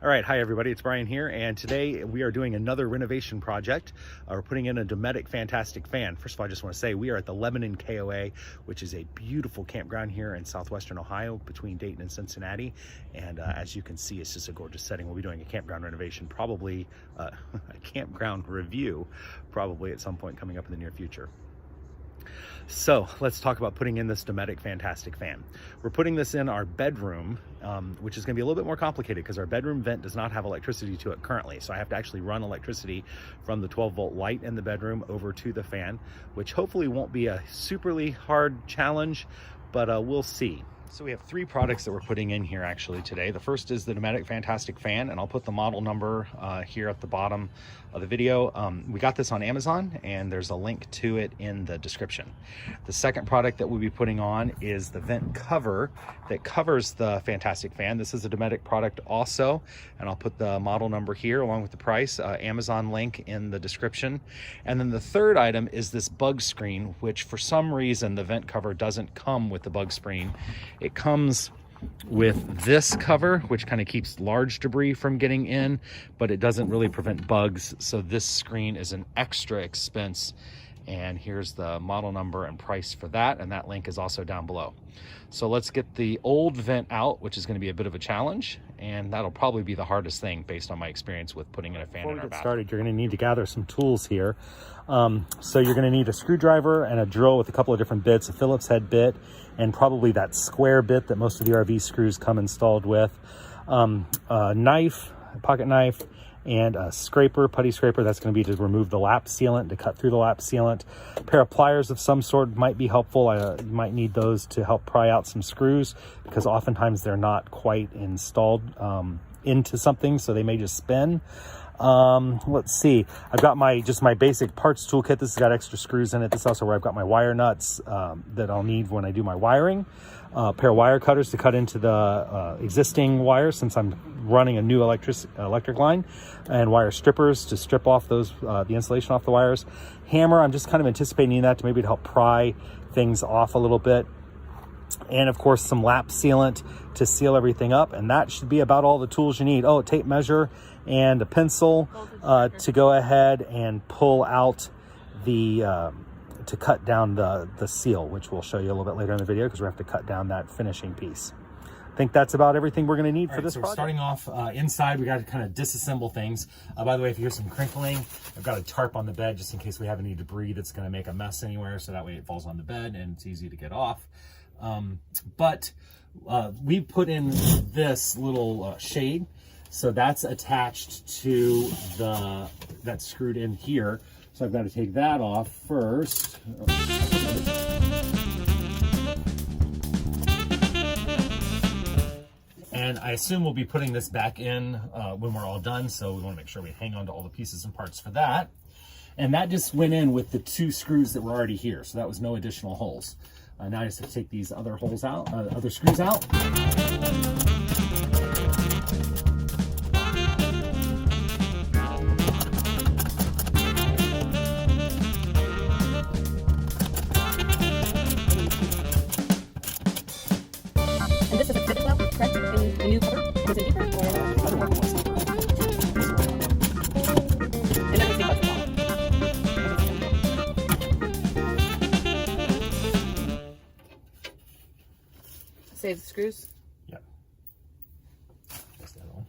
All right, hi everybody, it's Brian here, and today we are doing another renovation project. We're putting in a Dometic Fan-Tastic Fan. First of all, I just want to say we are at the Lebanon KOA, which is a beautiful campground here in southwestern Ohio between Dayton and Cincinnati. And as you can see, it's just a gorgeous setting. We'll be doing a campground renovation, probably a campground review, probably at some point coming up in the near future. So let's talk about putting in this Dometic Fan-Tastic Fan. We're putting this in our bedroom, which is going to be a little bit more complicated because our bedroom vent does not have electricity to it currently. So I have to actually run electricity from the 12-volt light in the bedroom over to the fan, which hopefully won't be a superly hard challenge, but we'll see. So we have three products that we're putting in here actually today. The first is the Dometic Fan-Tastic Fan, and I'll put the model number here at the bottom of the video. We got this on Amazon, and there's a link to it in the description. The second product that we'll be putting on is the vent cover that covers the Fan-Tastic Fan. This is a Dometic product also, and I'll put the model number here along with the price, Amazon link in the description. And then the third item is this bug screen, which for some reason the vent cover doesn't come with the bug screen. It comes with this cover, which kind of keeps large debris from getting in, but it doesn't really prevent bugs. So this screen is an extra expense. And here's the model number and price for that. And that link is also down below. So let's get the old vent out, which is going to be a bit of a challenge. And that'll probably be the hardest thing based on my experience with putting in a fan in our bathroom. Before we get started, you're going to need to gather some tools here. So you're going to need a screwdriver and a drill with a couple of different bits, a Phillips head bit, and probably that square bit that most of the RV screws come installed with. A knife, a pocket knife, and a scraper, putty scraper. That's going to be to remove the lap sealant, to cut through the lap sealant. A pair of pliers of some sort might be helpful. You might need those to help pry out some screws because oftentimes they're not quite installed into something, so they may just spin. Let's see, I've got my basic parts toolkit. This has got extra screws in it. This is also where I've got my wire nuts that I'll need when I do my wiring. A pair of wire cutters to cut into the existing wires since I'm running a new electric line, and wire strippers to strip off those the insulation off the wires. Hammer, I'm just kind of anticipating that to maybe help pry things off a little bit. And of course some lap sealant to seal everything up, and that should be about all the tools you need. Oh, a tape measure and a pencil to go ahead and pull out the to cut down the seal, which we'll show you a little bit later in the video because we have to cut down that finishing piece. I think that's about everything we're going to need for this project. So starting off inside, we got to kind of disassemble things. By the way, if you hear some crinkling, I've got a tarp on the bed just in case we have any debris that's going to make a mess anywhere, so that way it falls on the bed and it's easy to get off. We put in this little shade, so that's attached to that's screwed in here. So I've got to take that off first. And I assume we'll be putting this back in when we're all done, so we want to make sure we hang on to all the pieces and parts for that. And that just went in with the two screws that were already here, so that was no additional holes. Now I just have to take these other holes out, other screws out. And this is a fit as well, correct? In the new cover? Was it deeper? And everything was wrong. Save the screws? Yep. Just that one.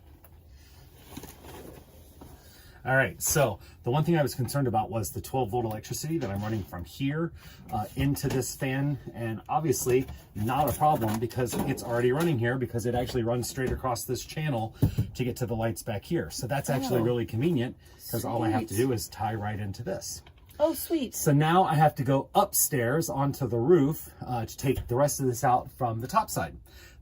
All right, so the one thing I was concerned about was the 12-volt electricity that I'm running from here into this fan, and obviously not a problem because it's already running here because it actually runs straight across this channel to get to the lights back here. So that's actually really convenient because all I have to do is tie right into this. Oh, sweet. So now I have to go upstairs onto the roof to take the rest of this out from the top side.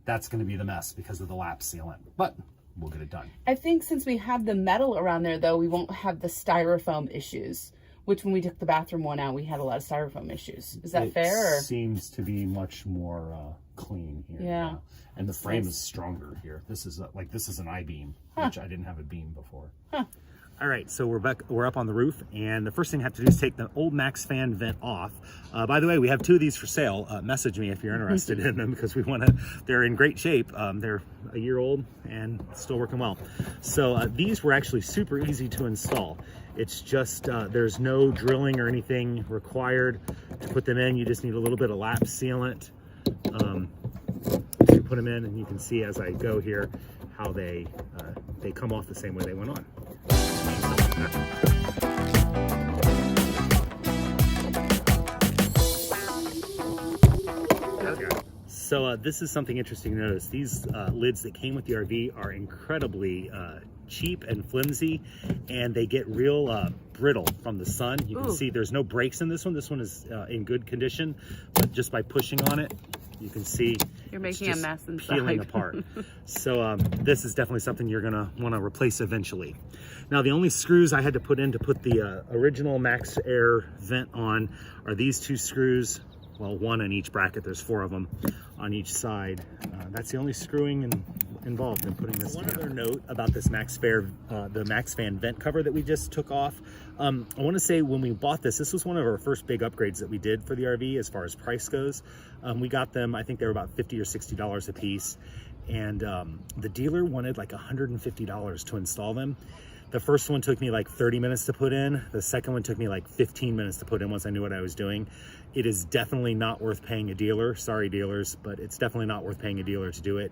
That's going to be the mess because of the lap sealant, but we'll get it done. I think since we have the metal around there, though, we won't have the styrofoam issues, which when we took the bathroom one out, we had a lot of styrofoam issues. Is that fair? Or? Seems to be much more clean here. Yeah. And the frame is stronger here. This is this is an I-beam, which I didn't have a beam before. All right, so we're up on the roof, and the first thing I have to do is take the old Max fan vent off. By the way, we have 2 of these for sale. Message me if you're interested in them, because they're in great shape. They're a year old and still working well. So these were actually super easy to install. It's just, there's no drilling or anything required to put them in. You just need a little bit of lap sealant to put them in, and you can see as I go here how they come off the same way they went on. So this is something interesting to notice. These lids that came with the RV are incredibly cheap and flimsy, and they get real brittle from the sun. You can see there's no breaks in this one. This one is in good condition, but just by pushing on it, you can see you're making a mess inside. Peeling apart. So this is definitely something you're gonna want to replace eventually. Now, the only screws I had to put in to put the original Max Air vent on are these 2 screws. Well, 1 in each bracket. There's 4 of them on each side. That's the only screwing involved in putting this together. One other note about this the Max Fan vent cover that we just took off. I want to say when we bought this was one of our first big upgrades that we did for the RV as far as price goes. We got them, I think they were about $50 or $60 a piece. And the dealer wanted like $150 to install them. The first one took me like 30 minutes to put in. The second one took me like 15 minutes to put in once I knew what I was doing. It is definitely not worth paying a dealer. Sorry, dealers, but it's definitely not worth paying a dealer to do it.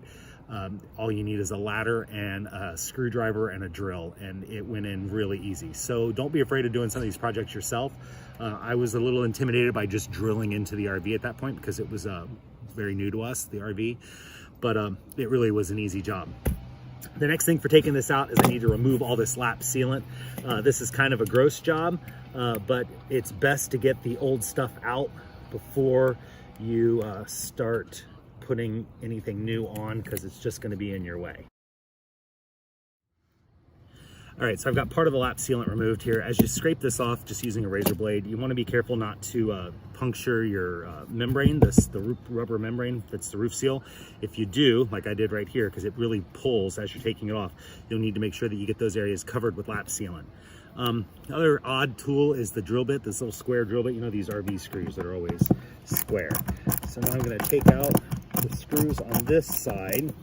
All you need is a ladder and a screwdriver and a drill, and it went in really easy. So don't be afraid of doing some of these projects yourself. I was a little intimidated by just drilling into the RV at that point because it was very new to us, the RV, but it really was an easy job. The next thing for taking this out is I need to remove all this lap sealant. This is kind of a gross job, but it's best to get the old stuff out before you start putting anything new on, because it's just going to be in your way. All right, so I've got part of the lap sealant removed here. As you scrape this off just using a razor blade, you want to be careful not to puncture your membrane, the rubber membrane that's the roof seal. If you do, like I did right here, because it really pulls as you're taking it off, you'll need to make sure that you get those areas covered with lap sealant. Another odd tool is the drill bit, this little square drill bit. You know, these RV screws that are always square. So now I'm going to take out the screws on this side.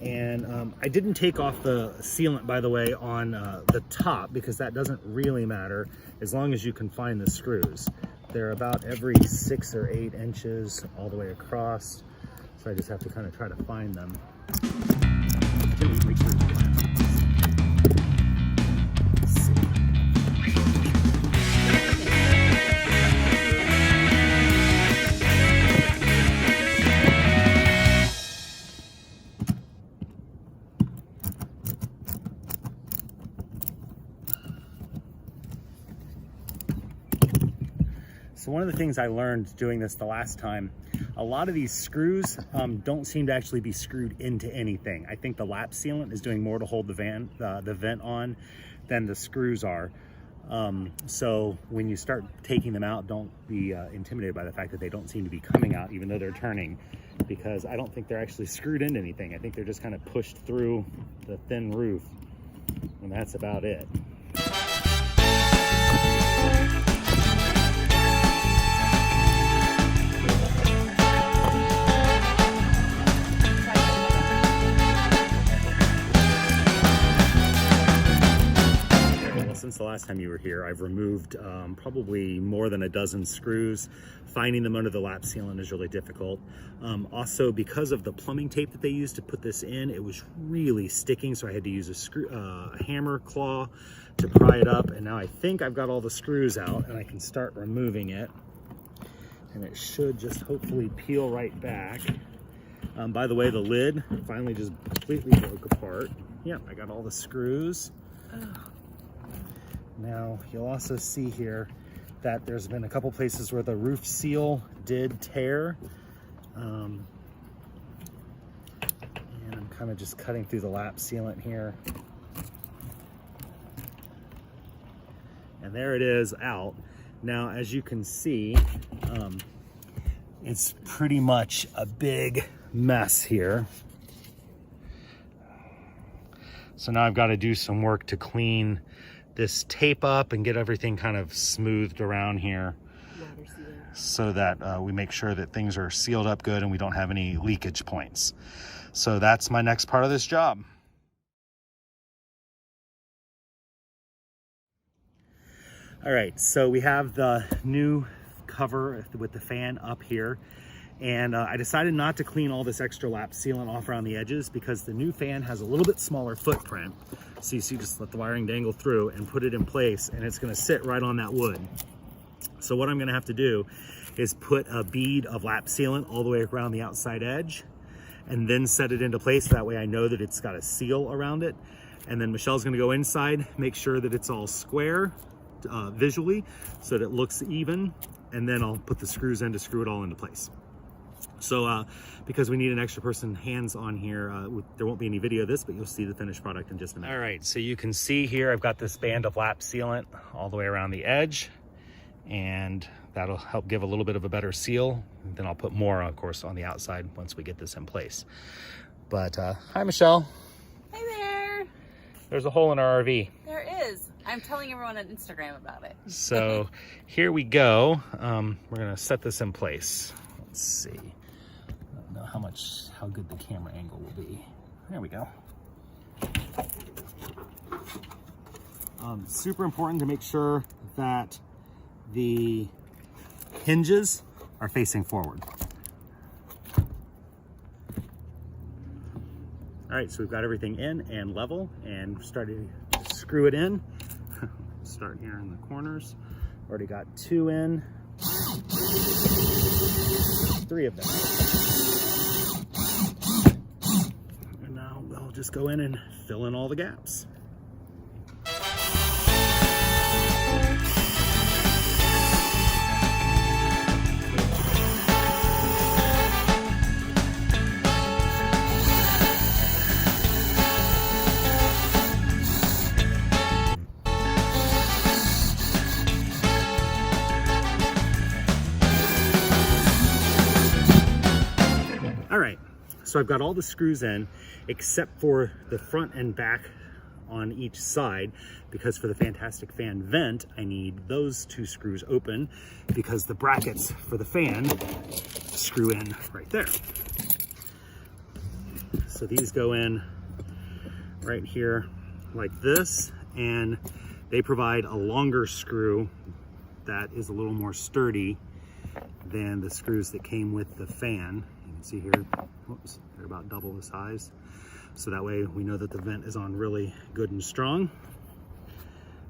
And I didn't take off the sealant, by the way, on the top, because that doesn't really matter as long as you can find the screws. They're about every 6 or 8 inches all the way across. So I just have to kind of try to find them. So one of the things I learned doing this the last time, a lot of these screws don't seem to actually be screwed into anything. I think the lap sealant is doing more to hold the vent on than the screws are. So when you start taking them out, don't be intimidated by the fact that they don't seem to be coming out even though they're turning, because I don't think they're actually screwed into anything. I think they're just kind of pushed through the thin roof, and that's about it. Since the last time you were here, I've removed probably more than a dozen screws. Finding them under the lap sealant is really difficult. Also, because of the plumbing tape that they used to put this in, it was really sticking, so I had to use a hammer claw to pry it up. And now I think I've got all the screws out, and I can start removing it. And it should just hopefully peel right back. By the way, the lid finally just completely broke apart. Yeah, I got all the screws. Now, you'll also see here that there's been a couple places where the roof seal did tear. And I'm kind of just cutting through the lap sealant here. And there it is out. Now, as you can see, it's pretty much a big mess here. So now I've got to do some work to clean this tape up and get everything kind of smoothed around here so that we make sure that things are sealed up good and we don't have any leakage points. So that's my next part of this job. All right, so we have the new cover with the fan up here, and I decided not to clean all this extra lap sealant off around the edges because the new fan has a little bit smaller footprint. So you see, just let the wiring dangle through and put it in place, and it's gonna sit right on that wood. So what I'm gonna have to do is put a bead of lap sealant all the way around the outside edge and then set it into place. That way I know that it's got a seal around it. And then Michelle's gonna go inside, make sure that it's all square visually so that it looks even, and then I'll put the screws in to screw it all into place. So because we need an extra person hands on here, there won't be any video of this, but you'll see the finished product in just a minute. All right, so you can see here I've got this band of lap sealant all the way around the edge, and that'll help give a little bit of a better seal. And then I'll put more, of course, on the outside once we get this in place. But hi, Michelle. Hi there. There's a hole in our RV. There is. I'm telling everyone on Instagram about it. So here we go. We're gonna set this in place. Let's see. I don't know how good the camera angle will be. There we go. Super important to make sure that the hinges are facing forward. All right, so we've got everything in and level and started to screw it in. Start here in the corners. Already got 2 in, 3 of them. And now we'll just go in and fill in all the gaps. All right, so I've got all the screws in except for the front and back on each side, because for the Fan-Tastic Fan vent, I need those 2 screws open because the brackets for the fan screw in right there. So these go in right here like this, and they provide a longer screw that is a little more sturdy than the screws that came with the fan. You can see here, whoops, they're about double the size. So that way we know that the vent is on really good and strong.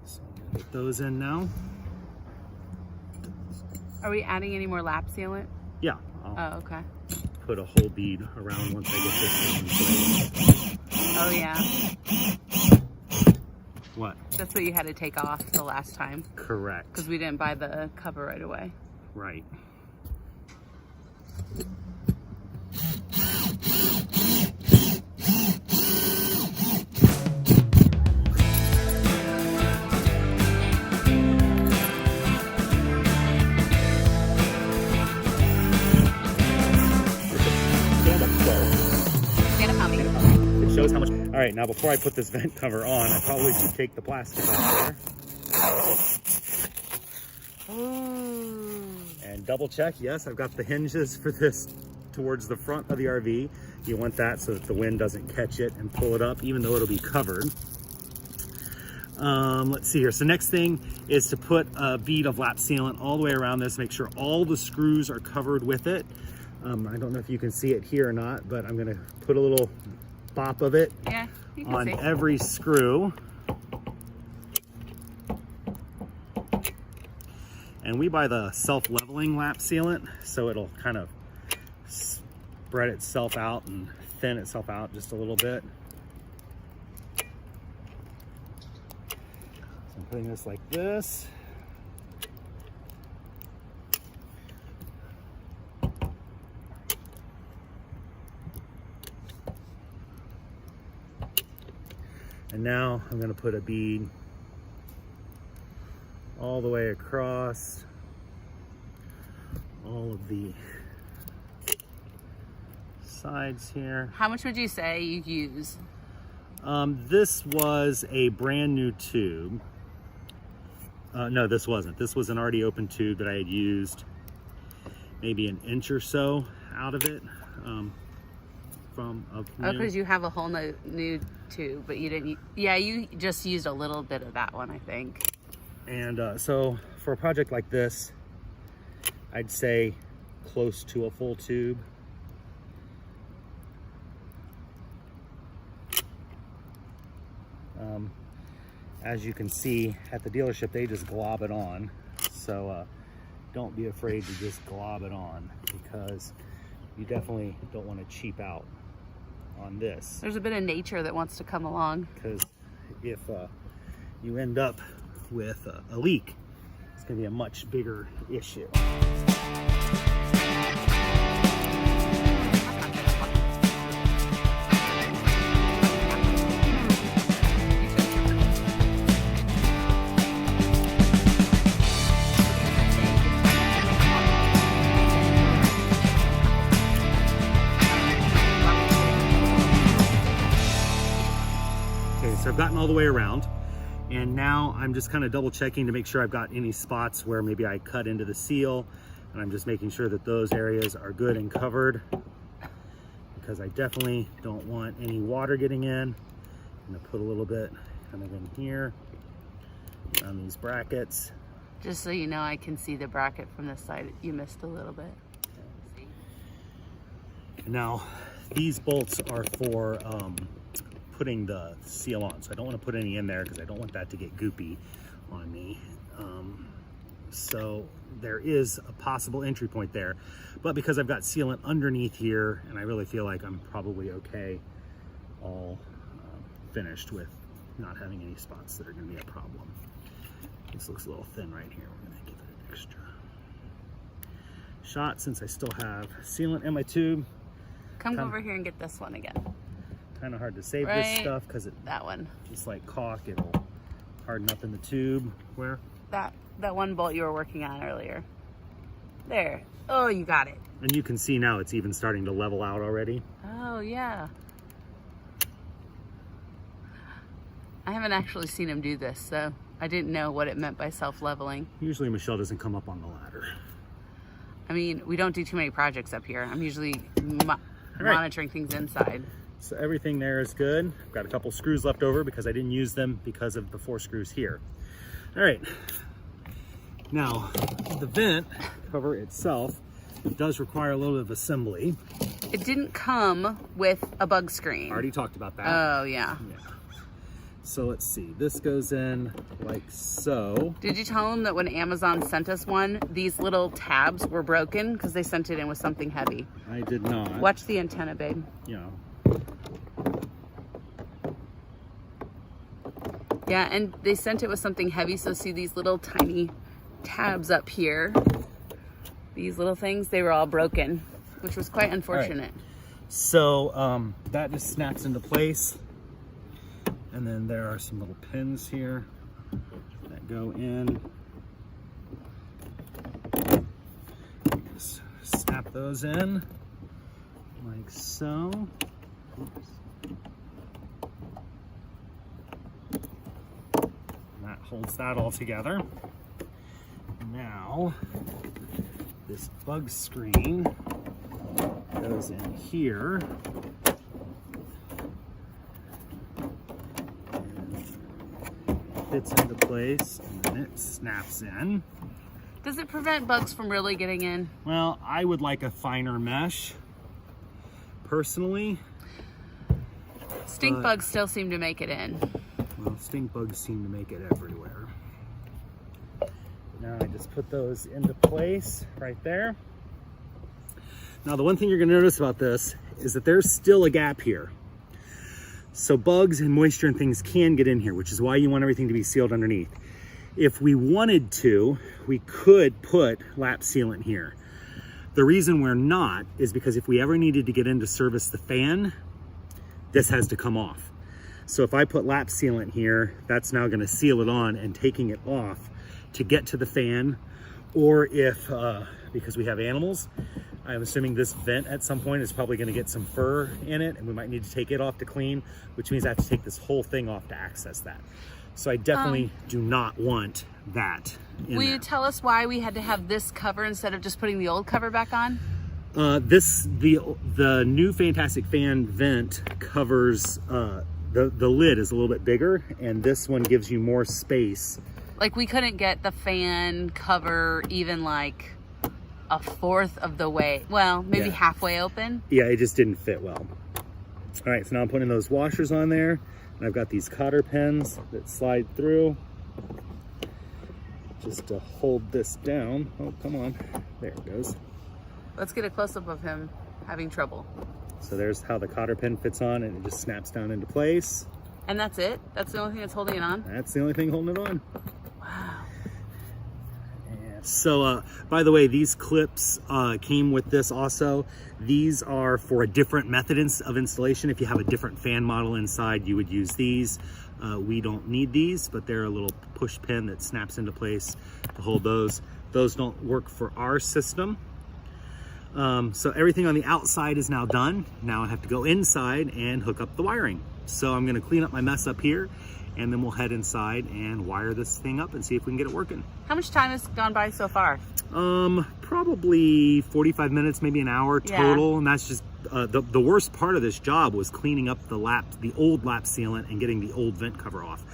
So I'm gonna get those in now. Are we adding any more lap sealant? Yeah. Oh, okay. Put a whole bead around once I get this in place. Oh, yeah. What? That's what you had to take off the last time. Correct. Because we didn't buy the cover right away. Right. It shows how much. All right, now before I put this vent cover on, I probably should take the plastic off there. And double check, yes, I've got the hinges for this towards the front of the RV. You want that so that the wind doesn't catch it and pull it up, even though it'll be covered. Let's see here. So next thing is to put a bead of lap sealant all the way around this, make sure all the screws are covered with it. I don't know if you can see it here or not, but I'm gonna put a little bop of it on every screw. And we buy the self-leveling lap sealant, so it'll kind of spread itself out and thin itself out just a little bit. So I'm putting this like this. And now I'm going to put a bead all the way across all of the sides here. How much would you say you use? This was a brand new tube. No, this wasn't. This was an already open tube that I had used maybe an inch or so out of it. Because you have a whole new tube, but you didn't. Yeah, you just used a little bit of that one, I think. And so for a project like this, I'd say close to a full tube. As you can see at the dealership, they just glob it on. So don't be afraid to just glob it on, because you definitely don't want to cheap out on this. There's a bit of nature that wants to come along. Because if you end up with a leak, it's going to be a much bigger issue. So I've gotten all the way around, and now I'm just kind of double checking to make sure I've got any spots where maybe I cut into the seal, and I'm just making sure that those areas are good and covered, because I definitely don't want any water getting in. I'm gonna put a little bit kind of in here around these brackets. Just so you know, I can see the bracket from this side. You missed a little bit. Now these bolts are for putting the seal on, so I don't want to put any in there because I don't want that to get goopy on me. So there is a possible entry point there, but because I've got sealant underneath here, and I really feel like I'm probably okay, all finished with not having any spots that are going to be a problem. This looks a little thin right here. We're going to give it an extra shot since I still have sealant in my tube. Come over here and get this one again. Kind of hard to save this stuff because it, that one, just like caulk, it'll harden up in the tube. Where? That one bolt you were working on earlier. There. Oh, you got it. And you can see now it's even starting to level out already. Oh yeah. I haven't actually seen him do this, so I didn't know what it meant by self-leveling. Usually Michelle doesn't come up on the ladder. I mean, we don't do too many projects up here. I'm usually monitoring things inside. So everything there is good. I've got a couple screws left over because I didn't use them because of the 4 screws here. All right. Now, the vent cover itself does require a little bit of assembly. It didn't come with a bug screen. Already talked about that. Oh, yeah. So let's see. This goes in like so. Did you tell them that when Amazon sent us one, these little tabs were broken because they sent it in with something heavy? I did not. Watch the antenna, babe. Yeah. Yeah, and they sent it with something heavy, so see these little tiny tabs up here? These little things, they were all broken, which was quite unfortunate. Right. So that just snaps into place. And then there are some little pins here that go in. Just snap those in like so. Oops. That holds that all together. Now, this bug screen goes in here. And fits into place, and then it snaps in. Does it prevent bugs from really getting in? Well, I would like a finer mesh, personally. Stink bugs still seem to make it in. Well, stink bugs seem to make it everywhere. Now I just put those into place right there. Now the one thing you're gonna notice about this is that there's still a gap here. So bugs and moisture and things can get in here, which is why you want everything to be sealed underneath. If we wanted to, we could put lap sealant here. The reason we're not is because if we ever needed to get in to service the fan, this has to come off. So if I put lap sealant here, that's now gonna seal it on, and taking it off to get to the fan, or if, because we have animals, I'm assuming this vent at some point is probably going to get some fur in it, and we might need to take it off to clean, which means I have to take this whole thing off to access that. So I definitely do not want that in Will there. you tell us why we had to have this cover instead of just putting the old cover back on? The new Fan-Tastic Fan vent covers, the lid is a little bit bigger, and this one gives you more space. Like, we couldn't get the fan cover even like a fourth of the way, well, maybe halfway open. Yeah, it just didn't fit well. All right, so now I'm putting those washers on there, and I've got these cotter pins that slide through just to hold this down. Oh, come on. There it goes. Let's get a close-up of him having trouble. So there's how the cotter pin fits on, and it just snaps down into place. And that's it? That's the only thing that's holding it on? That's the only thing holding it on. Wow. So, by the way, these clips came with this also. These are for a different method of installation. If you have a different fan model inside, you would use these. We don't need these, but they're a little push pin that snaps into place to hold those. Those don't work for our system. So everything on the outside is now done. Now I have to go inside and hook up the wiring. So I'm gonna clean up my mess up here, and then we'll head inside and wire this thing up and see if we can get it working. How much time has gone by so far? Probably 45 minutes, maybe an hour total. Yeah. And that's just, the worst part of this job was cleaning up the old lap sealant and getting the old vent cover off.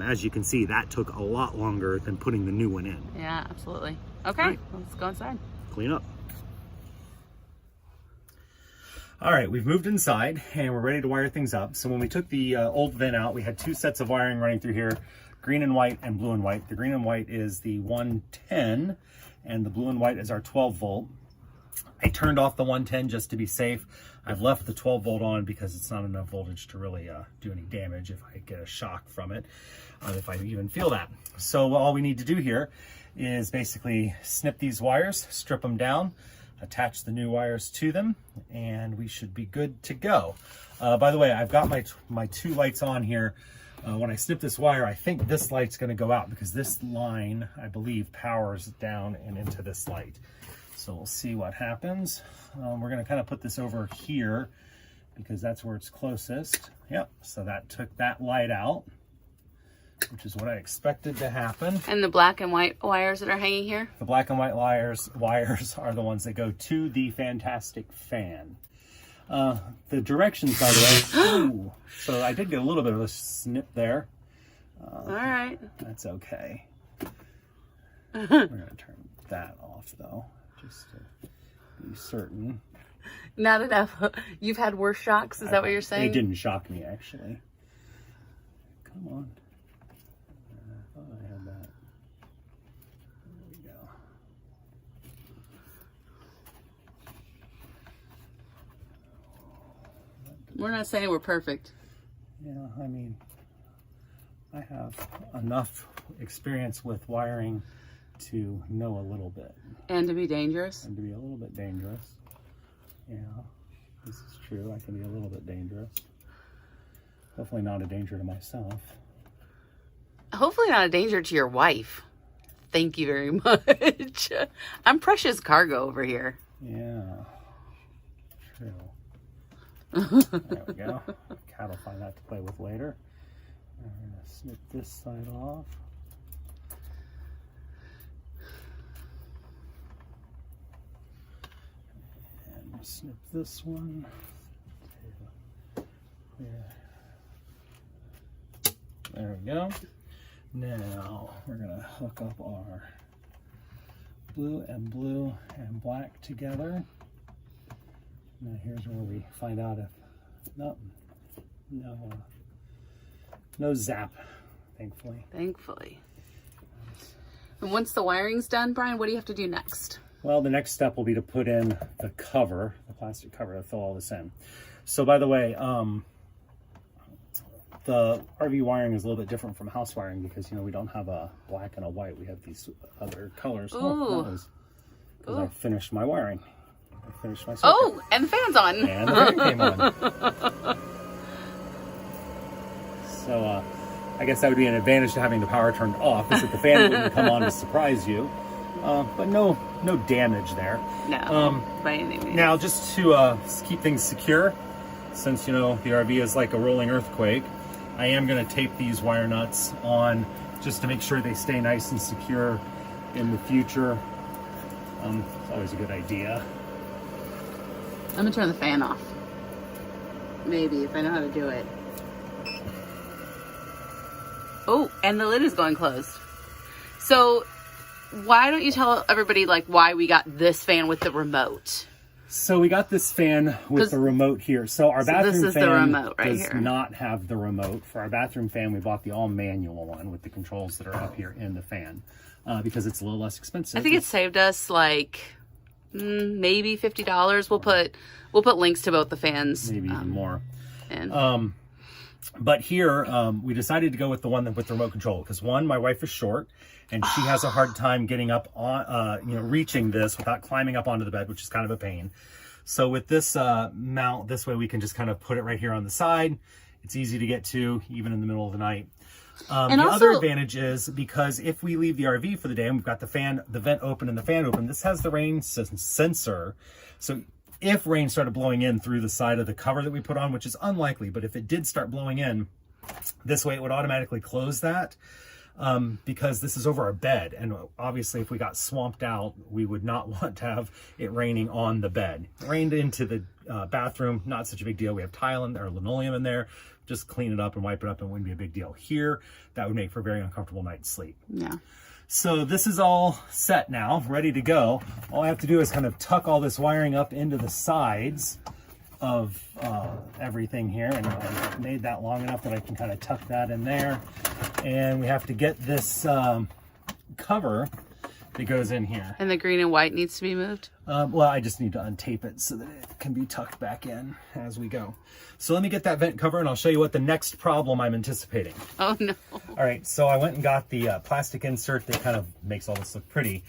As you can see, that took a lot longer than putting the new one in. Yeah, absolutely. Okay, right. Let's go inside. Clean up. All right, we've moved inside and we're ready to wire things up. So when we took the old vent out, we had two sets of wiring running through here, green and white and blue and white. The green and white is the 110 and the blue and white is our 12 volt. I turned off the 110 just to be safe. I've left the 12 volt on because it's not enough voltage to really do any damage if I get a shock from it, if I even feel that. So all we need to do here is basically snip these wires, strip them down, attach the new wires to them, and we should be good to go. By the way, I've got my two lights on here. When I snip this wire, I think this light's gonna go out because this line, I believe, powers down and into this light. So we'll see what happens. We're gonna kind of put this over here because that's where it's closest. Yep, so that took that light out, which is what I expected to happen. And the black and white wires that are hanging here? The black and white wires are the ones that go to the Fan-Tastic Fan. The directions, by the way, ooh, so I did get a little bit of a snip there. All right. That's okay. We're gonna turn that off though, just to be certain. Not enough. You've had worse shocks, is that what you're saying? It didn't shock me, actually. Come on. I thought I had that. There we go. We're not saying we're perfect. Yeah, I mean, I have enough experience with wiring to know a little bit. And to be dangerous? And to be a little bit dangerous. Yeah, this is true. I can be a little bit dangerous. Definitely not a danger to myself. Hopefully not a danger to your wife. Thank you very much. I'm precious cargo over here. Yeah, true. There we go. Cat will find that to play with later. I'm going to snip this side off. And snip this one. There we go. Now we're going to hook up our blue and black together. Now here's where we find out if no zap, thankfully. Thankfully. And once the wiring's done, Brian, what do you have to do next? Well, the next step will be to put in the cover, the plastic cover to fill all this in. So by the way, the RV wiring is a little bit different from house wiring because, you know, we don't have a black and a white. We have these other colors. Ooh. Oh, that was because I finished my wiring. I finished my circuit. Oh, and the fan's on. And the fan came on. So I guess that would be an advantage to having the power turned off, is that the fan wouldn't come on to surprise you. But no no damage there. No, by any means. Now, just to keep things secure, since, you know, the RV is like a rolling earthquake, I am going to tape these wire nuts on just to make sure they stay nice and secure in the future. It's always a good idea. I'm going to turn the fan off. Maybe, if I know how to do it. Oh, and the lid is going closed. So, why don't you tell everybody, like, why we got this fan with the remote? So we got this fan with the remote here. So our bathroom fan does not have the remote. For our bathroom fan, we bought the all-manual one with the controls that are up here in the fan because it's a little less expensive. I think it saved us like maybe $50. We'll put links to both the fans. Maybe even more. And but here we decided to go with the one with the remote control because one, my wife is short and she has a hard time getting up on, reaching this without climbing up onto the bed, which is kind of a pain. So with this mount, this way we can just kind of put it right here on the side. It's easy to get to, even in the middle of the night. And the other advantage is because if we leave the RV for the day and we've got the vent open and the fan open, this has the rain sensor. So if rain started blowing in through the side of the cover that we put on, which is unlikely, but if it did start blowing in, this way it would automatically close that. Because this is over our bed, and obviously if we got swamped out, we would not want to have it raining on the bed. It rained into the bathroom, not such a big deal. We have tile or linoleum in there, just clean it up and wipe it up and it wouldn't be a big deal. Here, that would make for a very uncomfortable night's sleep. Yeah. So this is all set now, ready to go. All I have to do is kind of tuck all this wiring up into the sides of everything here, and I've made that long enough that I can kind of tuck that in there. And we have to get this cover that goes in here. And the green and white needs to be moved? Well, I just need to untape it so that it can be tucked back in as we go. So let me get that vent cover and I'll show you what the next problem I'm anticipating. Oh no. All right, so I went and got the plastic insert that kind of makes all this look pretty.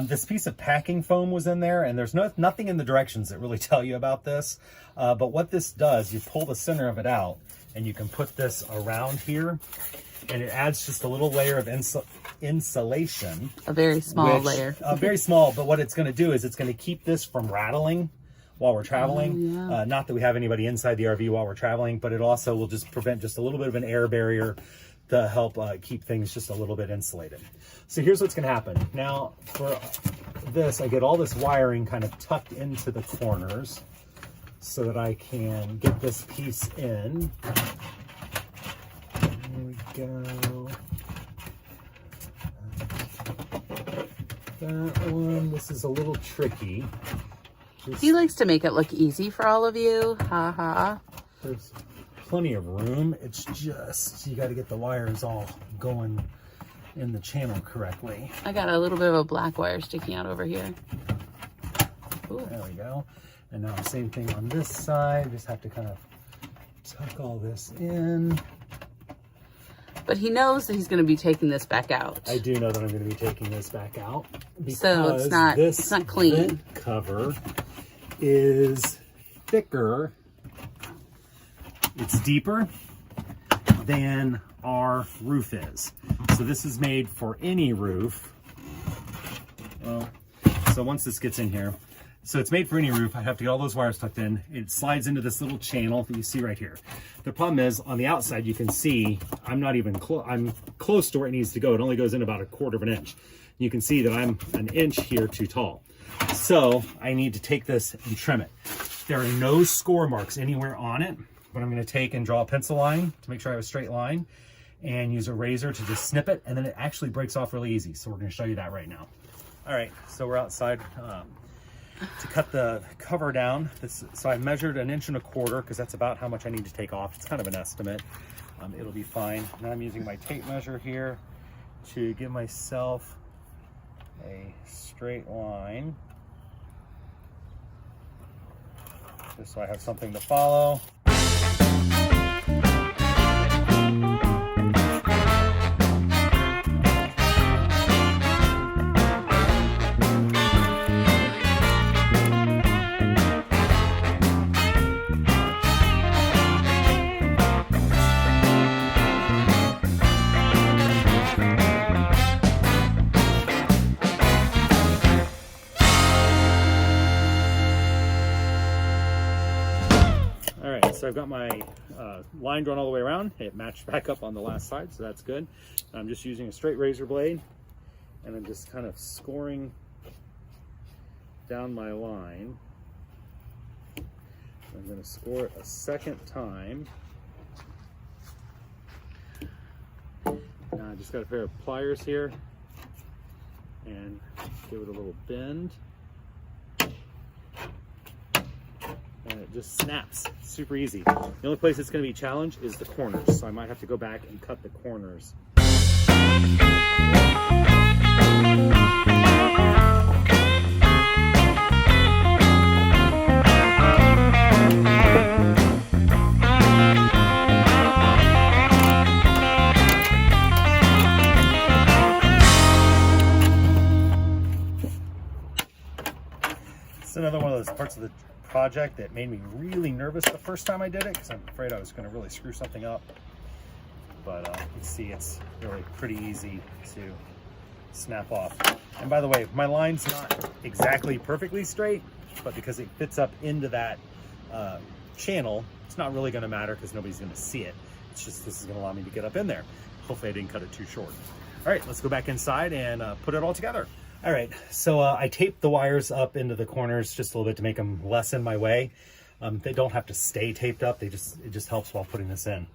This piece of packing foam was in there, and there's nothing in the directions that really tell you about this. But what this does, you pull the center of it out and you can put this around here, and it adds just a little layer of insulation. A very small layer. Very small, but what it's going to do is it's going to keep this from rattling while we're traveling. Yeah. Not that we have anybody inside the RV while we're traveling, but it also will just prevent just a little bit of an air barrier to help keep things just a little bit insulated. So here's what's going to happen. Now for this, I get all this wiring kind of tucked into the corners so that I can get this piece in. There we go. That one, this is a little tricky. He likes to make it look easy for all of you. Ha ha. There's plenty of room. It's just, you got to get the wires all going in the channel correctly. I got a little bit of a black wire sticking out over here. Ooh. There we go. And now same thing on this side. Just have to kind of tuck all this in. But he knows that he's going to be taking this back out. I do know that I'm going to be taking this back out. So it's not clean. Vent cover is thicker. It's deeper than our roof is. So this is made for any roof. Well, so once this gets in here, so it's made for any roof. I have to get all those wires tucked in. It slides into this little channel that you see right here. The problem is on the outside, you can see I'm not even close. I'm close to where it needs to go. It only goes in about 1/4 inch. You can see that I'm an inch here too tall. So I need to take this and trim it. There are no score marks anywhere on it, but I'm going to take and draw a pencil line to make sure I have a straight line and use a razor to just snip it. And then it actually breaks off really easy. So we're going to show you that right now. All right, so we're outside to cut the cover down. So I measured 1 1/4 because that's about how much I need to take off. It's kind of an estimate. It'll be fine. Now I'm using my tape measure here to give myself a straight line, just so I have something to follow. So I've got my line drawn all the way around. It matched back up on the last side, so that's good. I'm just using a straight razor blade, and I'm just kind of scoring down my line. I'm going to score it a second time. Now I just got a pair of pliers here and give it a little bend. And it just snaps, super easy. The only place it's going to be challenged is the corners, so I might have to go back and cut the corners. It's another one of those parts of the project that made me really nervous the first time I did it, because I'm afraid I was going to really screw something up. But you can see it's really pretty easy to snap off. And by the way, my line's not exactly perfectly straight, but because it fits up into that channel, it's not really going to matter because nobody's going to see it. It's just this is going to allow me to get up in there. Hopefully I didn't cut it too short. All right, let's go back inside and put it all together. All right, so I taped the wires up into the corners just a little bit to make them less in my way. They don't have to stay taped up. It just helps while putting this in.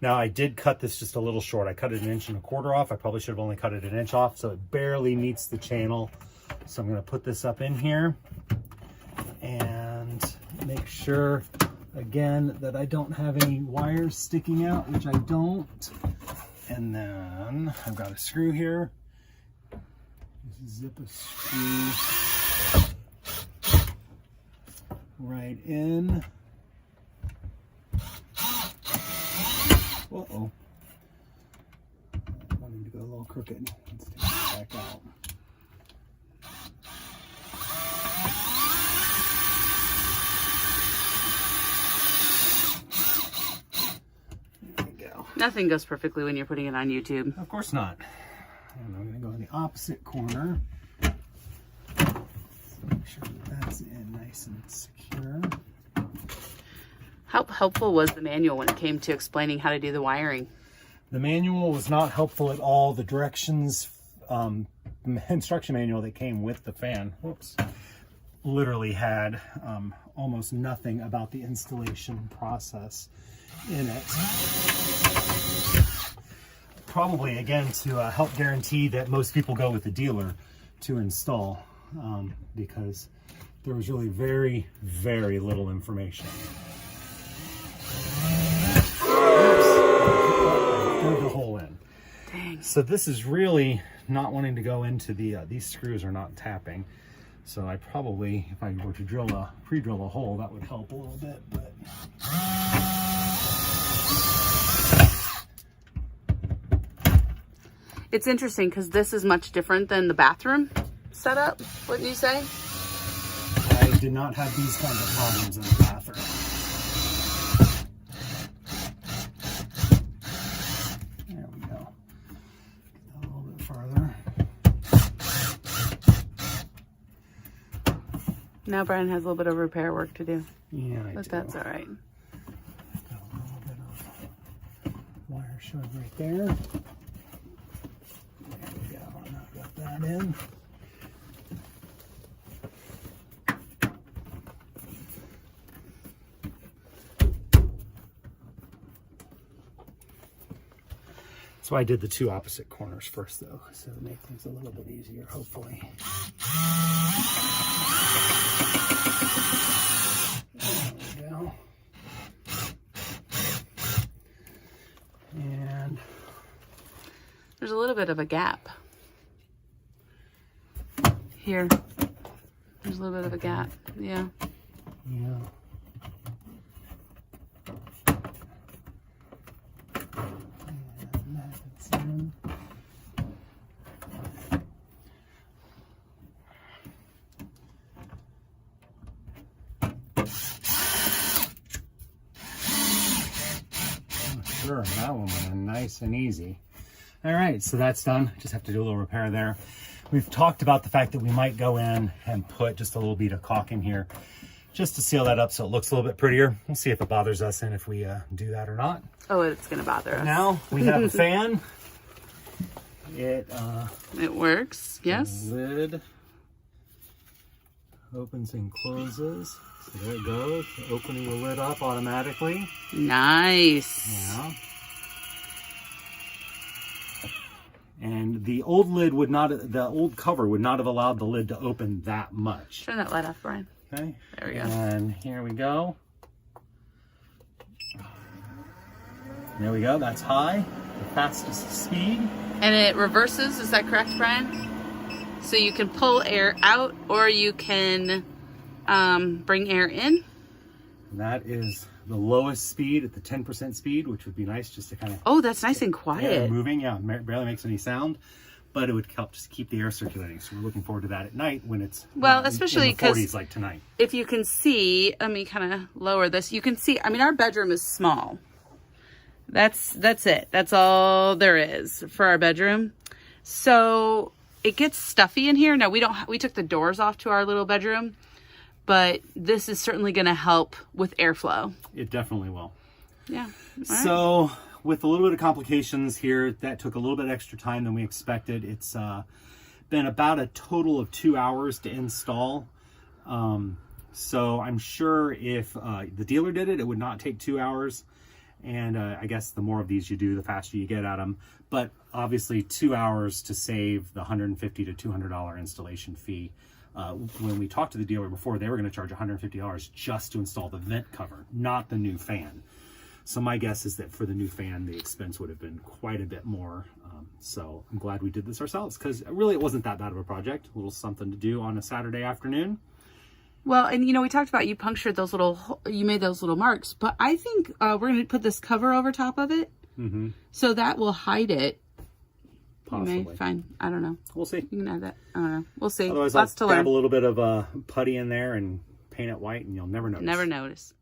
Now I did cut this just a little short. I cut it 1.25 inches off. I probably should have only cut it 1 inch off, so it barely meets the channel. So I'm gonna put this up in here and make sure, again, that I don't have any wires sticking out, which I don't. And then I've got a screw here. Zip a screw right in. Uh-oh. I wanted to go a little crooked. Let's take it back out. There we go. Nothing goes perfectly when you're putting it on YouTube. Of course not. And I'm going to go in the opposite corner. Make sure that that's in nice and secure. How helpful was the manual when it came to explaining how to do the wiring? The manual was not helpful at all. The directions, the instruction manual that came with the fan, whoops, literally had almost nothing about the installation process in it. Probably, again, to help guarantee that most people go with the dealer to install, because there was really very, very little information. Oops. I drilled the hole in. Dang. So this is really not wanting to go into the, these screws are not tapping. So I probably, if I were to pre-drill a hole, that would help a little bit, but. It's interesting because this is much different than the bathroom setup, wouldn't you say? I did not have these kinds of problems in the bathroom. There we go. Get that a little bit farther. Now Brian has a little bit of repair work to do. Yeah, but that's all right. Got a little bit of wire showing right there. There we go. Now I've got that in. So I did the two opposite corners first, though, so to make things a little bit easier, hopefully. There we go. And there's a little bit of a gap here. There's a little bit of a gap. Yeah. Yeah. Sure, that one went in nice and easy. All right, so that's done. Just have to do a little repair there. We've talked about the fact that we might go in and put just a little bit of caulk in here. just to seal that up so it looks a little bit prettier. We'll see if it bothers us and if we do that or not. Oh, it's gonna bother us. Now we have a fan. It works, yes. The lid opens and closes. So there it goes, opening the lid up automatically. Nice. Yeah. And the old lid would not, the old cover would not have allowed the lid to open that much. Turn that light off, Brian. Okay. There we go. And here we go. There we go, that's high, the fastest speed. And it reverses, is that correct, Brian? So you can pull air out or you can bring air in. And that is the lowest speed at the 10% speed, which would be nice just to kind of... Oh, that's nice and quiet. Moving, yeah, barely makes any sound, but it would help just keep the air circulating. So we're looking forward to that at night when it's especially in the 40s like tonight. If you can see, let me kind of lower this. You can see, I mean, our bedroom is small. That's it. That's all there is for our bedroom. So it gets stuffy in here. Now we took the doors off to our little bedroom, but this is certainly going to help with airflow. It definitely will. Yeah. So with a little bit of complications here, that took a little bit extra time than we expected. It's been about a total of 2 hours to install. So I'm sure if the dealer did it, it would not take 2 hours. And I guess the more of these you do, the faster you get at them. But obviously 2 hours to save the $150 to $200 installation fee. When we talked to the dealer before, they were going to charge $150 just to install the vent cover, not the new fan. So my guess is that for the new fan, the expense would have been quite a bit more. So I'm glad we did this ourselves, because really it wasn't that bad of a project. A little something to do on a Saturday afternoon. Well, and you know, we talked about you punctured those you made those little marks, but I think we're going to put this cover over top of it. Mm-hmm. So that will hide it. Possibly. Fine. I don't know. We'll see. You can add that. I don't know. We'll see. Otherwise, Lots to I'll learn. dab a little bit of putty in there and paint it white, and you'll never notice. Never notice.